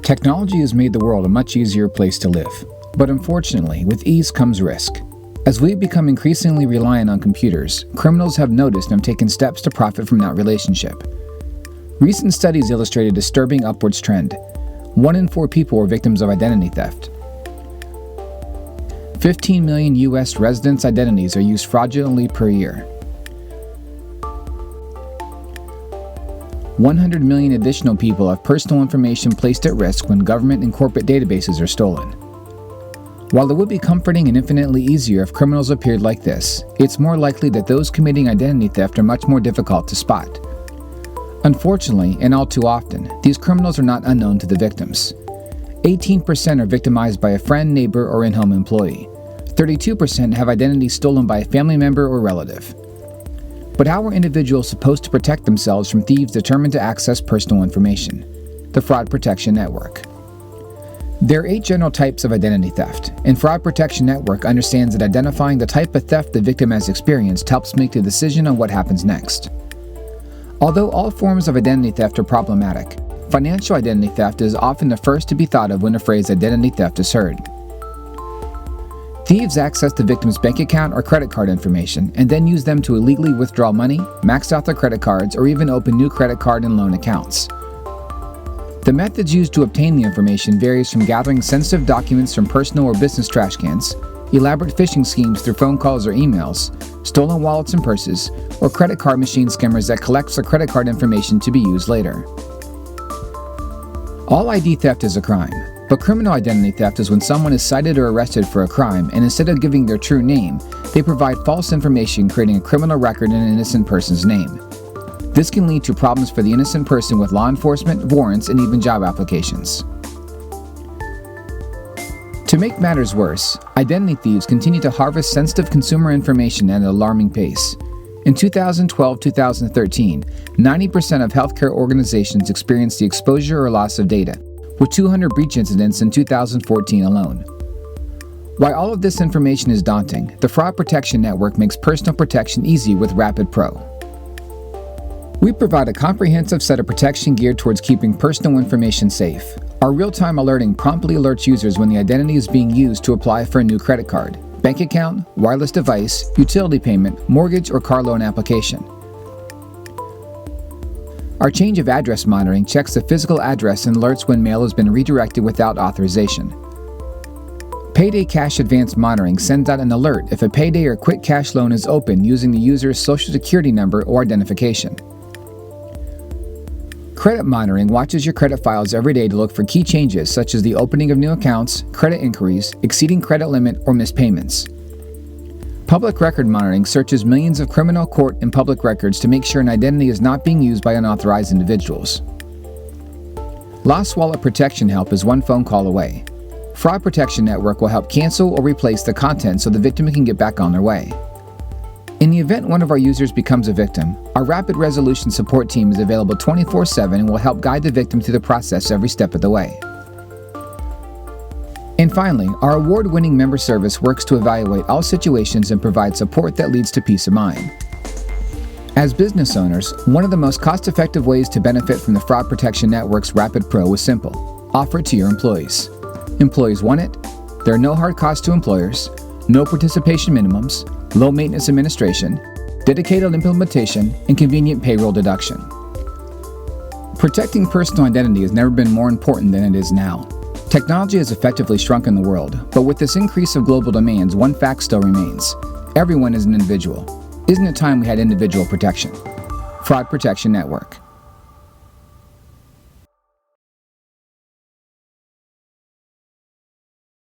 Technology has made the world a much easier place to live. But unfortunately, with ease comes risk. As we become increasingly reliant on computers, criminals have noticed and have taken steps to profit from that relationship. Recent studies illustrate a disturbing upwards trend. 1 in 4 people were victims of identity theft. 15 million U.S. residents' identities are used fraudulently per year. 100 million additional people have personal information placed at risk when government and corporate databases are stolen. While it would be comforting and infinitely easier if criminals appeared like this, it's more likely that those committing identity theft are much more difficult to spot. Unfortunately, and all too often, these criminals are not unknown to the victims. 18% are victimized by a friend, neighbor, or in-home employee. 32% have identities stolen by a family member or relative. But how are individuals supposed to protect themselves from thieves determined to access personal information? The Fraud Protection Network. There are 8 general types of identity theft, and Fraud Protection Network understands that identifying the type of theft the victim has experienced helps make the decision on what happens next. Although all forms of identity theft are problematic, financial identity theft is often the first to be thought of when a phrase identity theft is heard. Thieves access the victim's bank account or credit card information and then use them to illegally withdraw money, max out their credit cards, or even open new credit card and loan accounts. The methods used to obtain the information varies from gathering sensitive documents from personal or business trash cans, elaborate phishing schemes through phone calls or emails, stolen wallets and purses, or credit card machine skimmers that collects the credit card information to be used later. All ID theft is a crime. But criminal identity theft is when someone is cited or arrested for a crime, and instead of giving their true name, they provide false information, creating a criminal record in an innocent person's name. This can lead to problems for the innocent person with law enforcement, warrants, and even job applications. To make matters worse, identity thieves continue to harvest sensitive consumer information at an alarming pace. In 2012-2013, 90% of healthcare organizations experienced the exposure or loss of data, with 200 breach incidents in 2014 alone. While all of this information is daunting, the Fraud Protection Network makes personal protection easy with RapID Pro. We provide a comprehensive set of protection geared towards keeping personal information safe. Our real-time alerting promptly alerts users when the identity is being used to apply for a new credit card, bank account, wireless device, utility payment, mortgage, or car loan application. Our change of address monitoring checks the physical address and alerts when mail has been redirected without authorization. Payday cash advance monitoring sends out an alert if a payday or quick cash loan is open using the user's social security number or identification. Credit monitoring watches your credit files every day to look for key changes such as the opening of new accounts, credit inquiries, exceeding credit limit, or missed payments. Public record monitoring searches millions of criminal, court, and public records to make sure an identity is not being used by unauthorized individuals. Lost Wallet Protection Help is one phone call away. Fraud Protection Network will help cancel or replace the content so the victim can get back on their way. In the event one of our users becomes a victim, our Rapid Resolution Support Team is available 24/7 and will help guide the victim through the process every step of the way. And finally, our award-winning member service works to evaluate all situations and provide support that leads to peace of mind. As business owners, one of the most cost-effective ways to benefit from the Fraud Protection Network's RapID Pro is simple: offer it to your employees. Employees want it, there are no hard costs to employers, no participation minimums, low maintenance administration, dedicated implementation, and convenient payroll deduction. Protecting personal identity has never been more important than it is now. Technology has effectively shrunken the world, but with this increase of global demands, one fact still remains: everyone is an individual. Isn't it time we had individual protection? Fraud Protection Network.